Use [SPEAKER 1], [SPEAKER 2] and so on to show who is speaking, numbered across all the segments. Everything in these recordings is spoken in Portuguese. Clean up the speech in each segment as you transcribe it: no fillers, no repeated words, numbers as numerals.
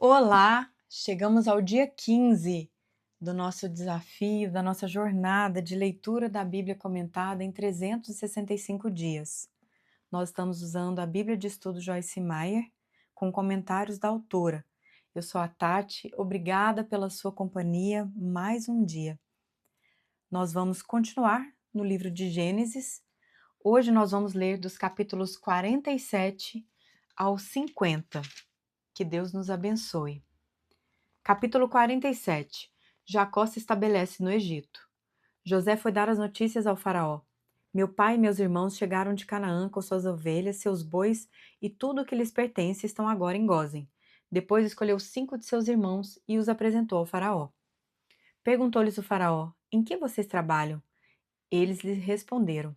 [SPEAKER 1] Olá, chegamos ao dia 15 do nosso desafio, da nossa jornada de leitura da Bíblia comentada em 365 dias. Nós estamos usando a Bíblia de Estudo Joyce Meyer, com comentários da autora. Eu sou a Tati, obrigada pela sua companhia mais um dia. Nós vamos continuar no livro de Gênesis. Hoje nós vamos ler dos capítulos 47 ao 50. Que Deus nos abençoe. Capítulo 47. Jacó se estabelece no Egito. José foi dar as notícias ao faraó. Meu pai e meus irmãos chegaram de Canaã com suas ovelhas, seus bois e tudo o que lhes pertence estão agora em Gósen. Depois escolheu 5 de seus irmãos e os apresentou ao faraó. Perguntou-lhes o faraó, em que vocês trabalham? Eles lhe responderam,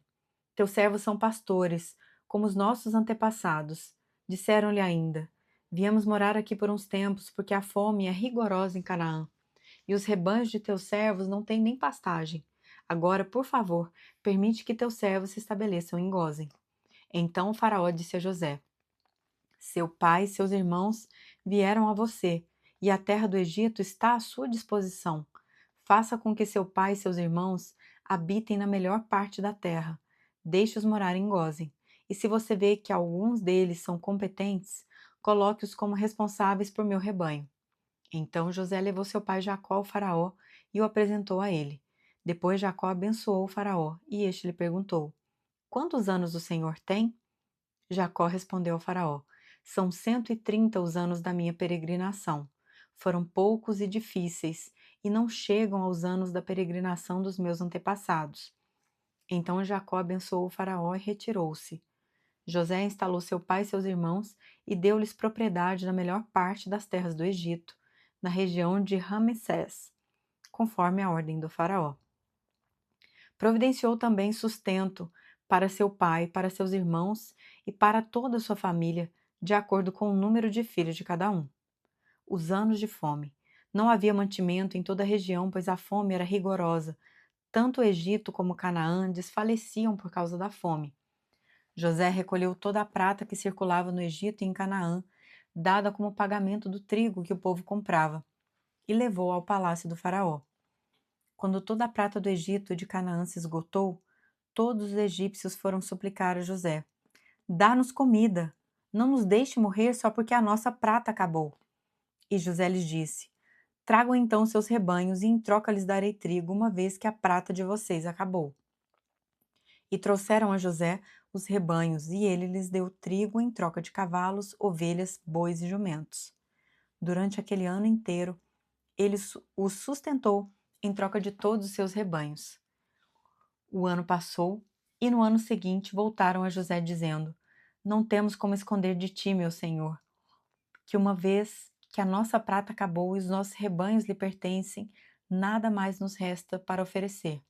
[SPEAKER 1] teus servos são pastores, como os nossos antepassados. Disseram-lhe ainda, viemos morar aqui por uns tempos, porque a fome é rigorosa em Canaã. E os rebanhos de teus servos não têm nem pastagem. Agora, por favor, permite que teus servos se estabeleçam em Gósen. Então o faraó disse a José, seu pai e seus irmãos vieram a você, e a terra do Egito está à sua disposição. Faça com que seu pai e seus irmãos habitem na melhor parte da terra. Deixe-os morar em Gósen. E se você vê que alguns deles são competentes, coloque-os como responsáveis por meu rebanho. Então José levou seu pai Jacó ao faraó e o apresentou a ele. Depois Jacó abençoou o faraó, e este lhe perguntou, quantos anos o Senhor tem? Jacó respondeu ao faraó, são 130 os anos da minha peregrinação. Foram poucos e difíceis, e não chegam aos anos da peregrinação dos meus antepassados. Então Jacó abençoou o faraó e retirou-se. José instalou seu pai e seus irmãos e deu-lhes propriedade na melhor parte das terras do Egito, na região de Ramessés, conforme a ordem do faraó. Providenciou também sustento para seu pai, para seus irmãos e para toda a sua família, de acordo com o número de filhos de cada um. Os anos de fome. Não havia mantimento em toda a região, pois a fome era rigorosa. Tanto o Egito como Canaã desfaleciam por causa da fome. José recolheu toda a prata que circulava no Egito e em Canaã, dada como pagamento do trigo que o povo comprava, e levou ao palácio do faraó. Quando toda a prata do Egito e de Canaã se esgotou, todos os egípcios foram suplicar a José: dá-nos comida, não nos deixe morrer só porque a nossa prata acabou. E José lhes disse: tragam então seus rebanhos e em troca lhes darei trigo, uma vez que a prata de vocês acabou. E trouxeram a José os rebanhos, e ele lhes deu trigo em troca de cavalos, ovelhas, bois e jumentos. Durante aquele ano inteiro, ele os sustentou em troca de todos os seus rebanhos. O ano passou, e no ano seguinte voltaram a José dizendo: não temos como esconder de ti, meu senhor, que uma vez que a nossa prata acabou e os nossos rebanhos lhe pertencem, nada mais nos resta para oferecer,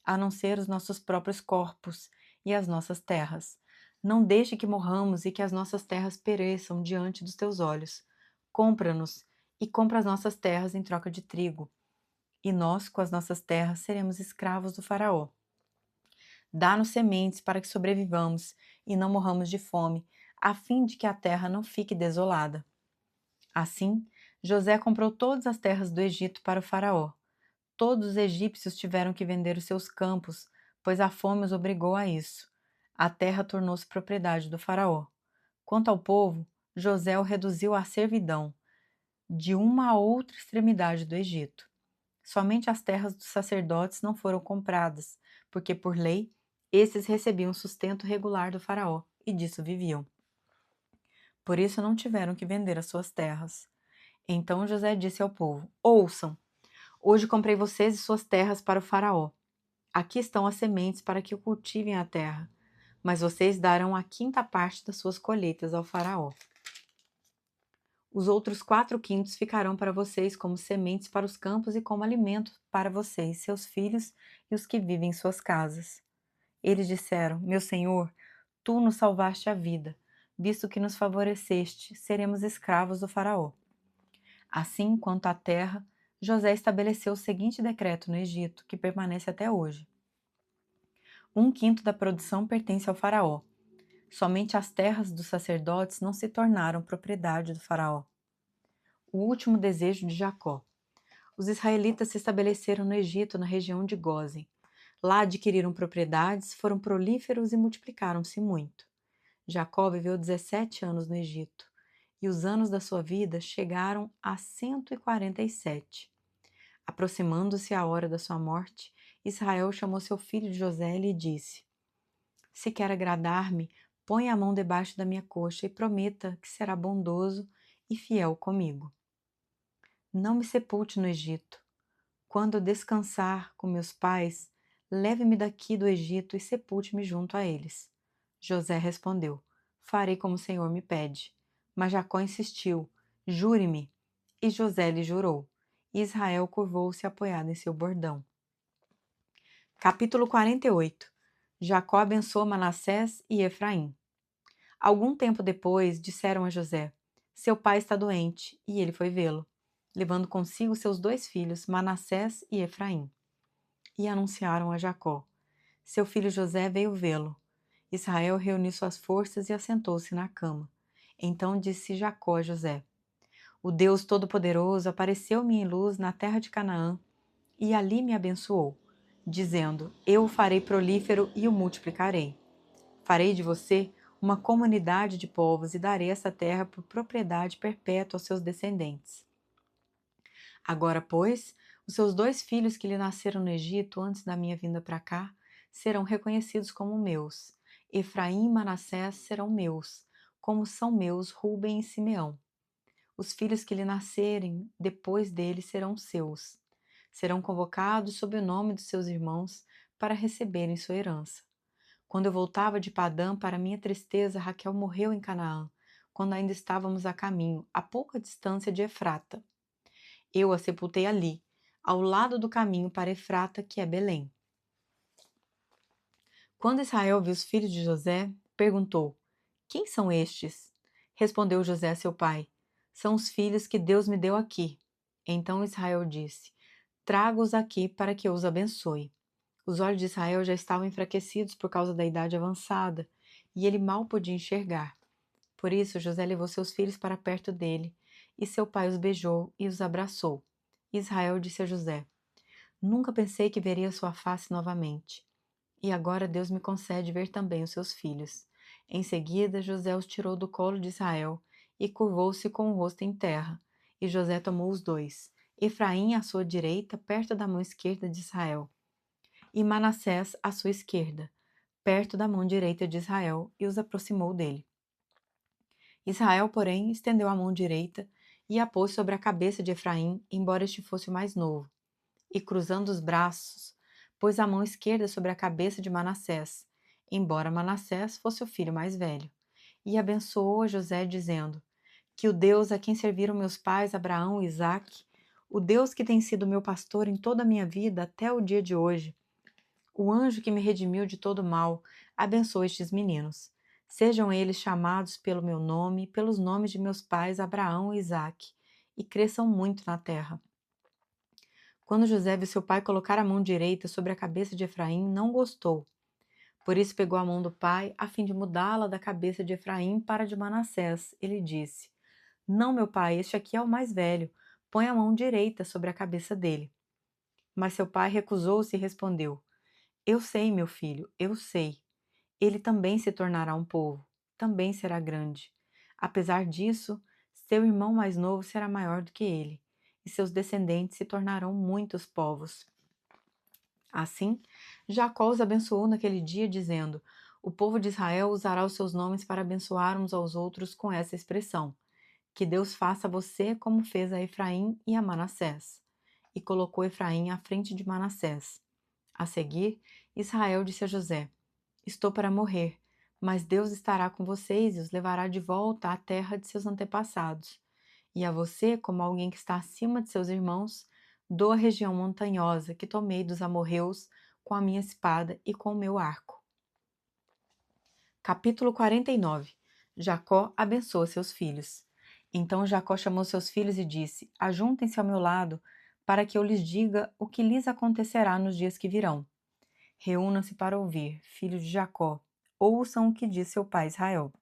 [SPEAKER 1] a não ser os nossos próprios corpos e as nossas terras. Não deixe que morramos e que as nossas terras pereçam diante dos teus olhos. Compra-nos e compra as nossas terras em troca de trigo. E nós, com as nossas terras, seremos escravos do faraó. Dá-nos sementes para que sobrevivamos e não morramos de fome, a fim de que a terra não fique desolada. Assim, José comprou todas as terras do Egito para o faraó. Todos os egípcios tiveram que vender os seus campos, pois a fome os obrigou a isso. A terra tornou-se propriedade do faraó. Quanto ao povo, José o reduziu à servidão, de uma a outra extremidade do Egito. Somente as terras dos sacerdotes não foram compradas, porque, por lei, esses recebiam sustento regular do faraó, e disso viviam. Por isso não tiveram que vender as suas terras. Então José disse ao povo: ouçam, hoje comprei vocês e suas terras para o faraó. Aqui estão as sementes para que o cultivem a terra, mas vocês darão a quinta parte das suas colheitas ao faraó. Os outros 4/5 ficarão para vocês como sementes para os campos e como alimento para vocês, seus filhos e os que vivem em suas casas. Eles disseram: meu senhor, tu nos salvaste a vida, visto que nos favoreceste, seremos escravos do faraó. Assim, quanto à terra, José estabeleceu o seguinte decreto no Egito, que permanece até hoje. 1/5 da produção pertence ao faraó. Somente as terras dos sacerdotes não se tornaram propriedade do faraó. o último desejo de Jacó. Os israelitas se estabeleceram no Egito, na região de Gósen. Lá adquiriram propriedades, foram prolíferos e multiplicaram-se muito. Jacó viveu 17 anos no Egito, e os anos da sua vida chegaram a 147. Aproximando-se a hora da sua morte, Israel chamou seu filho José e lhe disse: Se quer agradar-me, põe a mão debaixo da minha coxa e prometa que será bondoso e fiel comigo. Não me sepulte no Egito. Quando eu descansar com meus pais, leve-me daqui do Egito e sepulte-me junto a eles. José respondeu: Farei como o Senhor me pede. Mas Jacó insistiu: Jure-me. E José lhe jurou. E Israel curvou-se apoiado em seu bordão. Capítulo 48. Jacó abençoa Manassés e Efraim. Algum tempo depois, disseram a José: Seu pai está doente, e ele foi vê-lo, levando consigo seus 2 filhos, Manassés e Efraim. E anunciaram a Jacó: Seu filho José veio vê-lo. Israel reuniu suas forças e assentou-se na cama. Então disse Jacó a José: O Deus Todo-Poderoso apareceu-me em luz na terra de Canaã e ali me abençoou, dizendo: Eu o farei prolífero e o multiplicarei. Farei de você uma comunidade de povos e darei essa terra por propriedade perpétua aos seus descendentes. Agora, pois, os seus 2 filhos que lhe nasceram no Egito antes da minha vinda para cá serão reconhecidos como meus. Efraim e Manassés serão meus, como são meus Ruben e Simeão. Os filhos que lhe nascerem depois dele serão seus. Serão convocados sob o nome dos seus irmãos para receberem sua herança. Quando eu voltava de Padã, para minha tristeza, Raquel morreu em Canaã, quando ainda estávamos a caminho, a pouca distância de Efrata. Eu a sepultei ali, ao lado do caminho para Efrata, que é Belém. Quando Israel viu os filhos de José, perguntou: Quem são estes? Respondeu José a seu pai: São os filhos que Deus me deu aqui. Então Israel disse: Traga-os aqui para que eu os abençoe. Os olhos de Israel já estavam enfraquecidos por causa da idade avançada, e ele mal podia enxergar. Por isso José levou seus filhos para perto dele, e seu pai os beijou e os abraçou. Israel disse a José: Nunca pensei que veria sua face novamente. E agora Deus me concede ver também os seus filhos. Em seguida, José os tirou do colo de Israel e curvou-se com o rosto em terra. E José tomou os 2, Efraim à sua direita, perto da mão esquerda de Israel, e Manassés à sua esquerda, perto da mão direita de Israel, e os aproximou dele. Israel, porém, estendeu a mão direita e a pôs sobre a cabeça de Efraim, embora este fosse o mais novo, e cruzando os braços, pôs a mão esquerda sobre a cabeça de Manassés, embora Manassés fosse o filho mais velho, e abençoou a José, dizendo: Que o Deus a quem serviram meus pais Abraão e Isaque, o Deus que tem sido meu pastor em toda a minha vida até o dia de hoje, o anjo que me redimiu de todo mal, abençoe estes meninos. Sejam eles chamados pelo meu nome, pelos nomes de meus pais Abraão e Isaque, e cresçam muito na terra. Quando José viu seu pai colocar a mão direita sobre a cabeça de Efraim, não gostou. Por isso pegou a mão do pai, a fim de mudá-la da cabeça de Efraim para a de Manassés. Ele disse: Não, meu pai, este aqui é o mais velho. Põe a mão direita sobre a cabeça dele. Mas seu pai recusou-se e respondeu: Eu sei, meu filho, eu sei. Ele também se tornará um povo, também será grande. Apesar disso, seu irmão mais novo será maior do que ele, e seus descendentes se tornarão muitos povos. Assim, Jacó os abençoou naquele dia, dizendo: O povo de Israel usará os seus nomes para abençoar uns aos outros com essa expressão: Que Deus faça a você como fez a Efraim e a Manassés. E colocou Efraim à frente de Manassés. A seguir, Israel disse a José: Estou para morrer, mas Deus estará com vocês e os levará de volta à terra de seus antepassados. E a você, como alguém que está acima de seus irmãos, dou a região montanhosa que tomei dos amorreus com a minha espada e com o meu arco. Capítulo 49. Jacó abençoa seus filhos. Então Jacó chamou seus filhos e disse: Ajuntem-se ao meu lado, para que eu lhes diga o que lhes acontecerá nos dias que virão. Reúnam-se para ouvir, filhos de Jacó. Ouçam o que diz seu pai Israel.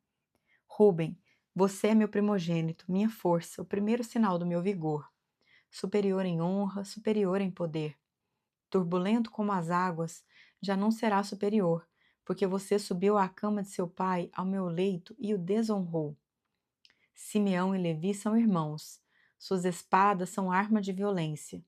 [SPEAKER 1] Ruben, Você é meu primogênito, minha força, o primeiro sinal do meu vigor, superior em honra, superior em poder. Turbulento como as águas, já não será superior, porque você subiu à cama de seu pai, ao meu leito, e o desonrou. Simeão e Levi são irmãos, suas espadas são arma de violência.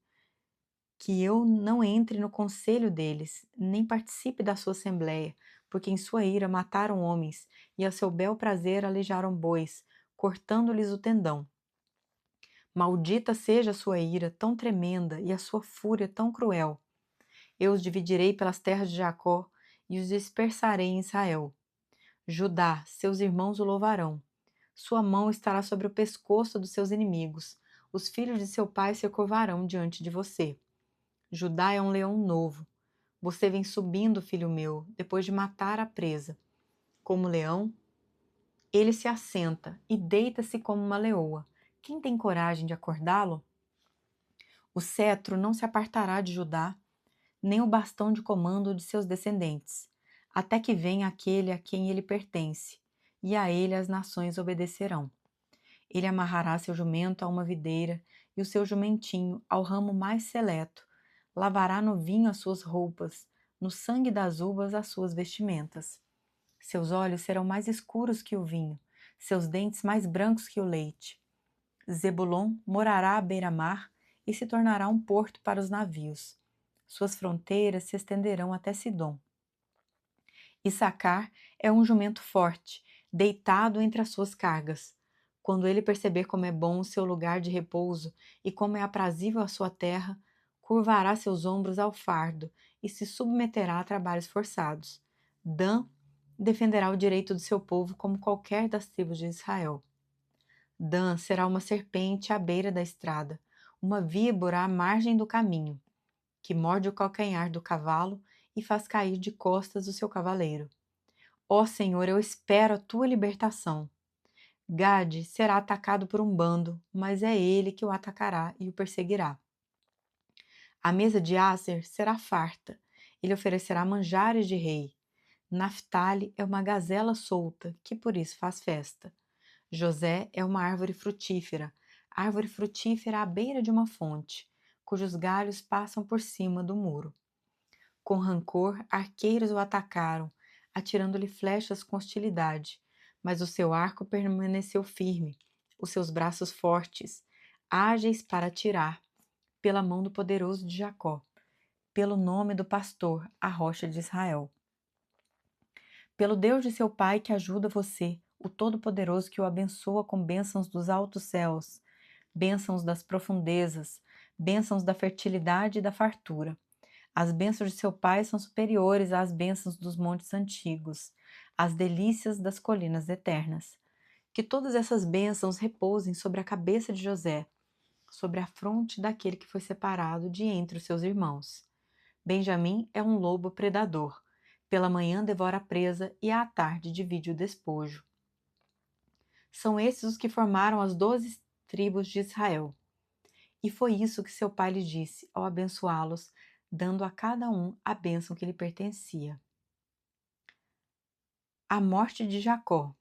[SPEAKER 1] Que eu não entre no conselho deles, nem participe da sua assembleia, porque em sua ira mataram homens, e a seu bel prazer aleijaram bois, cortando-lhes o tendão. Maldita seja a sua ira tão tremenda e a sua fúria tão cruel. Eu os dividirei pelas terras de Jacó e os dispersarei em Israel. Judá, seus irmãos o louvarão. Sua mão estará sobre o pescoço dos seus inimigos. Os filhos de seu pai se curvarão diante de você. Judá é um leão novo. Você vem subindo, filho meu, depois de matar a presa. Como leão, ele se assenta e deita-se como uma leoa. Quem tem coragem de acordá-lo? O cetro não se apartará de Judá, nem o bastão de comando de seus descendentes, até que venha aquele a quem ele pertence, e a ele as nações obedecerão. Ele amarrará seu jumento a uma videira e o seu jumentinho ao ramo mais seleto, lavará no vinho as suas roupas, no sangue das uvas as suas vestimentas. Seus olhos serão mais escuros que o vinho, seus dentes mais brancos que o leite. Zebulon morará à beira-mar e se tornará um porto para os navios. Suas fronteiras se estenderão até Sidom. Issacar é um jumento forte, deitado entre as suas cargas. Quando ele perceber como é bom o seu lugar de repouso e como é aprazível a sua terra, curvará seus ombros ao fardo e se submeterá a trabalhos forçados. Dan defenderá o direito do seu povo como qualquer das tribos de Israel. Dan será uma serpente à beira da estrada, uma víbora à margem do caminho, que morde o calcanhar do cavalo e faz cair de costas o seu cavaleiro. Ó Senhor, eu espero a tua libertação. Gade será atacado por um bando, mas é ele que o atacará e o perseguirá. A mesa de Aser será farta, ele oferecerá manjares de rei. Naftali é uma gazela solta, que por isso faz festa. José é uma árvore frutífera à beira de uma fonte, cujos galhos passam por cima do muro. Com rancor, arqueiros o atacaram, atirando-lhe flechas com hostilidade, mas o seu arco permaneceu firme, os seus braços fortes, ágeis para atirar, pela mão do poderoso de Jacó, pelo nome do pastor, a rocha de Israel. Pelo Deus de seu pai que ajuda você, o Todo-Poderoso que o abençoa com bênçãos dos altos céus, bênçãos das profundezas, bênçãos da fertilidade e da fartura. As bênçãos de seu pai são superiores às bênçãos dos montes antigos, às delícias das colinas eternas. Que todas essas bênçãos repousem sobre a cabeça de José, sobre a fronte daquele que foi separado de entre os seus irmãos. Benjamim é um lobo predador. Pela manhã devora a presa e à tarde divide o despojo. São esses os que formaram as 12 tribos de Israel. E foi isso que seu pai lhe disse ao abençoá-los, dando a cada um a bênção que lhe pertencia. A morte de Jacó.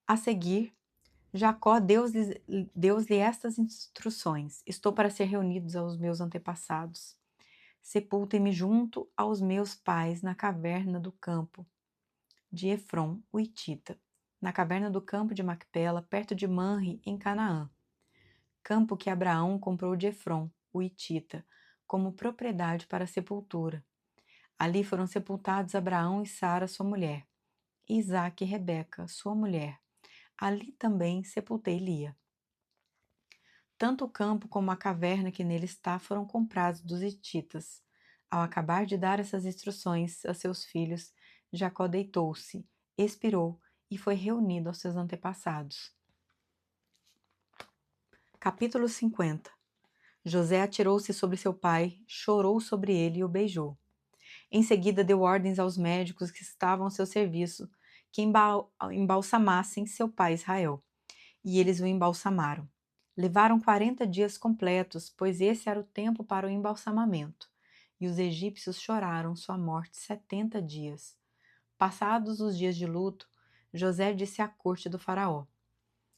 [SPEAKER 1] A seguir, Jacó deu-lhe estas instruções: Estou para ser reunidos aos meus antepassados. Sepultem-me junto aos meus pais na caverna do campo de Efron, o Hitita, na caverna do campo de Macpela, perto de Manre, em Canaã. Campo que Abraão comprou de Efron, o Hitita, como propriedade para a sepultura. Ali foram sepultados Abraão e Sara, sua mulher, e Isaque e Rebeca, sua mulher. Ali também sepultei Lia. Tanto o campo como a caverna que nele está foram comprados dos hititas. Ao acabar de dar essas instruções a seus filhos, Jacó deitou-se, expirou e foi reunido aos seus antepassados. Capítulo 50. José atirou-se sobre seu pai, chorou sobre ele e o beijou. Em seguida deu ordens aos médicos que estavam ao seu serviço que embalsamassem seu pai Israel. E eles o embalsamaram. Levaram 40 dias completos, pois esse era o tempo para o embalsamamento. E os egípcios choraram sua morte 70 dias. Passados os dias de luto, José disse à corte do faraó: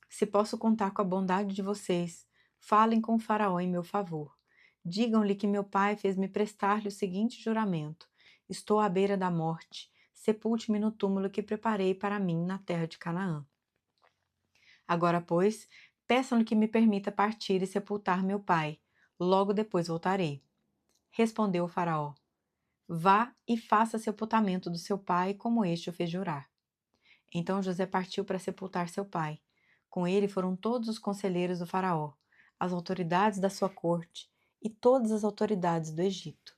[SPEAKER 1] Se posso contar com a bondade de vocês, falem com o faraó em meu favor. Digam-lhe que meu pai fez-me prestar-lhe o seguinte juramento: Estou à beira da morte. Sepulte-me no túmulo que preparei para mim na terra de Canaã. Agora, pois, peçam-lhe que me permita partir e sepultar meu pai. Logo depois voltarei. Respondeu o faraó: Vá e faça sepultamento do seu pai, como este o fez jurar. Então José partiu para sepultar seu pai. Com ele foram todos os conselheiros do faraó, as autoridades da sua corte e todas as autoridades do Egito.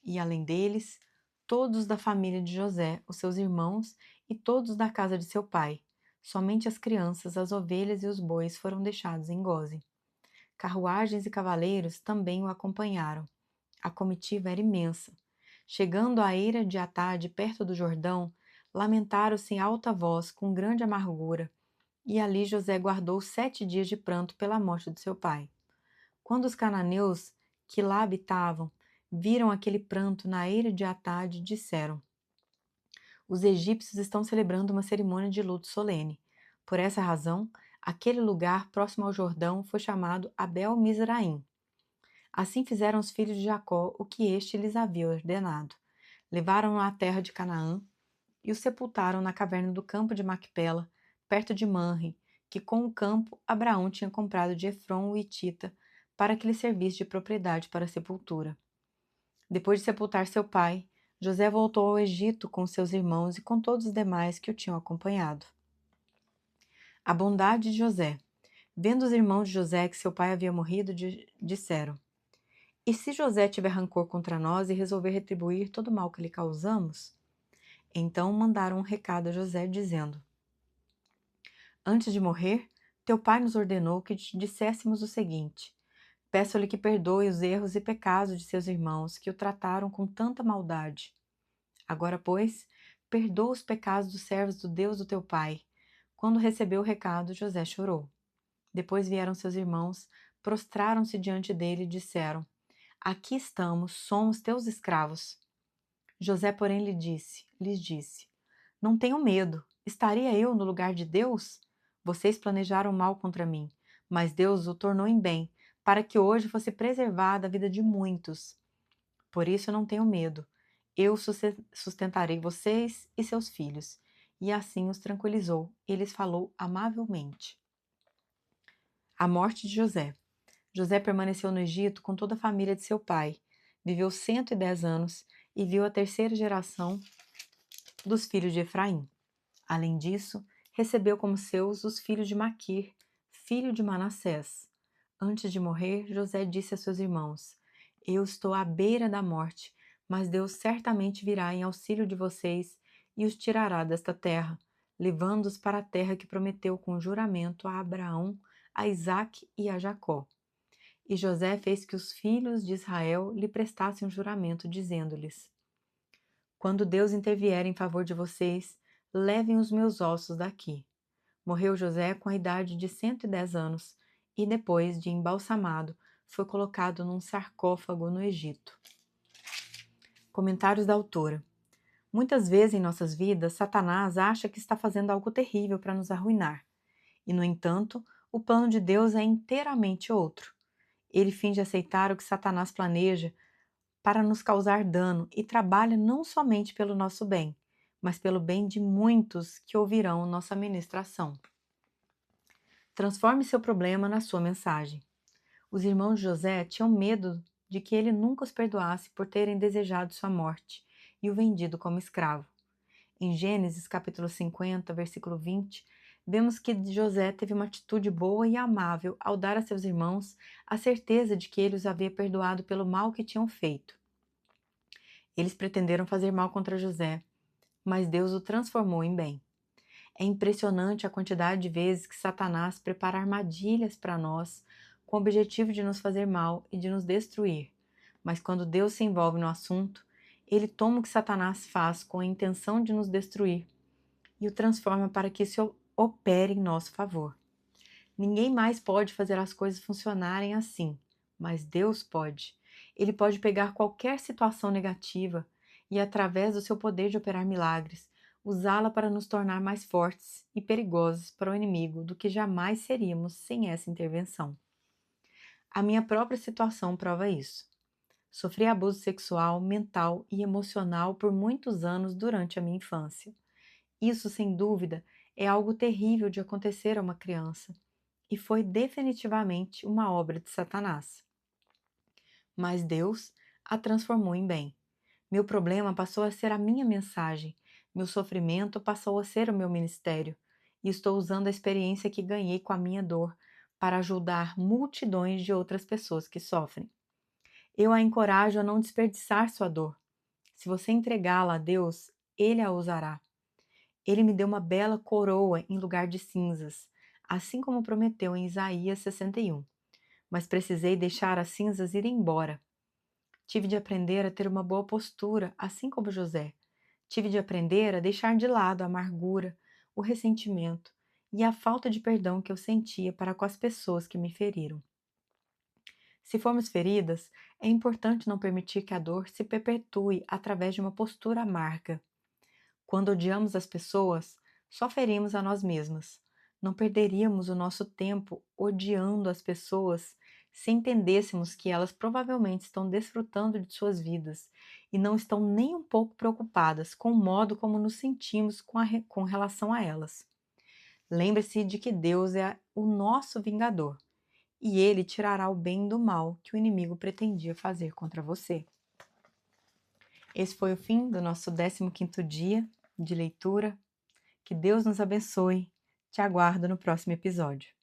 [SPEAKER 1] E além deles, todos da família de José, os seus irmãos e todos da casa de seu pai. Somente as crianças, as ovelhas e os bois foram deixados em Gósen. Carruagens e cavaleiros também o acompanharam. A comitiva era imensa. Chegando à eira de Atade, perto do Jordão, lamentaram-se em alta voz, com grande amargura, e ali José guardou 7 dias de pranto pela morte de seu pai. Quando os cananeus que lá habitavam viram aquele pranto na eira de Atade, disseram: Os egípcios estão celebrando uma cerimônia de luto solene. Por essa razão, aquele lugar próximo ao Jordão foi chamado Abel-Mizraim. Assim fizeram os filhos de Jacó o que este lhes havia ordenado. Levaram-no à terra de Canaã e o sepultaram na caverna do campo de Macpela, perto de Manre, que com o campo Abraão tinha comprado de Efron o Hitita, para que lhe servisse de propriedade para a sepultura. Depois de sepultar seu pai, José voltou ao Egito com seus irmãos e com todos os demais que o tinham acompanhado. A bondade de José. Vendo os irmãos de José que seu pai havia morrido, disseram: E se José tiver rancor contra nós e resolver retribuir todo o mal que lhe causamos? Então mandaram um recado a José, dizendo: Antes de morrer, teu pai nos ordenou que te disséssemos o seguinte: Peço-lhe que perdoe os erros e pecados de seus irmãos, que o trataram com tanta maldade. Agora, pois, perdoa os pecados dos servos do Deus do teu pai. Quando recebeu o recado, José chorou. Depois vieram seus irmãos, prostraram-se diante dele e disseram: Aqui estamos, somos teus escravos. José, porém, lhes disse: Não tenham medo, estaria eu no lugar de Deus? Vocês planejaram mal contra mim, mas Deus o tornou em bem, para que hoje fosse preservada a vida de muitos. Por isso não tenho medo. Eu sustentarei vocês e seus filhos. E assim os tranquilizou e lhes falou amavelmente. A morte de José. José permaneceu no Egito com toda a família de seu pai. Viveu 110 anos e viu a terceira geração dos filhos de Efraim. Além disso, recebeu como seus os filhos de Maquir, filho de Manassés. Antes de morrer, José disse a seus irmãos: Eu estou à beira da morte, mas Deus certamente virá em auxílio de vocês e os tirará desta terra, levando-os para a terra que prometeu com juramento a Abraão, a Isaque e a Jacó. E José fez que os filhos de Israel lhe prestassem um juramento, dizendo-lhes: Quando Deus intervier em favor de vocês, levem os meus ossos daqui. Morreu José com a idade de 110 anos e, depois de embalsamado, foi colocado num sarcófago no Egito. Comentários da autora. Muitas vezes em nossas vidas, Satanás acha que está fazendo algo terrível para nos arruinar. E, no entanto, o plano de Deus é inteiramente outro. Ele finge aceitar o que Satanás planeja para nos causar dano e trabalha não somente pelo nosso bem, mas pelo bem de muitos que ouvirão nossa ministração. Transforme seu problema na sua mensagem. Os irmãos de José tinham medo de que ele nunca os perdoasse por terem desejado sua morte e o vendido como escravo. Em Gênesis capítulo 50, versículo 20, vemos que José teve uma atitude boa e amável ao dar a seus irmãos a certeza de que ele os havia perdoado pelo mal que tinham feito. Eles pretenderam fazer mal contra José, mas Deus o transformou em bem. É impressionante a quantidade de vezes que Satanás prepara armadilhas para nós com o objetivo de nos fazer mal e de nos destruir. Mas quando Deus se envolve no assunto, ele toma o que Satanás faz com a intenção de nos destruir e o transforma para que isso opere em nosso favor. Ninguém mais pode fazer as coisas funcionarem assim, mas Deus pode. Ele pode pegar qualquer situação negativa e, através do seu poder de operar milagres, usá-la para nos tornar mais fortes e perigosos para o inimigo do que jamais seríamos sem essa intervenção. A minha própria situação prova isso. Sofri abuso sexual, mental e emocional por muitos anos durante a minha infância. Isso, sem dúvida, é algo terrível de acontecer a uma criança e foi definitivamente uma obra de Satanás. Mas Deus a transformou em bem. Meu problema passou a ser a minha mensagem, meu sofrimento passou a ser o meu ministério, e estou usando a experiência que ganhei com a minha dor para ajudar multidões de outras pessoas que sofrem. Eu a encorajo a não desperdiçar sua dor. Se você entregá-la a Deus, Ele a usará. Ele me deu uma bela coroa em lugar de cinzas, assim como prometeu em Isaías 61. Mas precisei deixar as cinzas ir embora. Tive de aprender a ter uma boa postura, assim como José. Tive de aprender a deixar de lado a amargura, o ressentimento e a falta de perdão que eu sentia para com as pessoas que me feriram. Se formos feridas, é importante não permitir que a dor se perpetue através de uma postura amarga. Quando odiamos as pessoas, só ferimos a nós mesmas. Não perderíamos o nosso tempo odiando as pessoas se entendêssemos que elas provavelmente estão desfrutando de suas vidas e não estão nem um pouco preocupadas com o modo como nos sentimos com relação a elas. Lembre-se de que Deus é o nosso vingador e Ele tirará o bem do mal que o inimigo pretendia fazer contra você. Esse foi o fim do nosso 15º dia de leitura. Que Deus nos abençoe. Te aguardo no próximo episódio.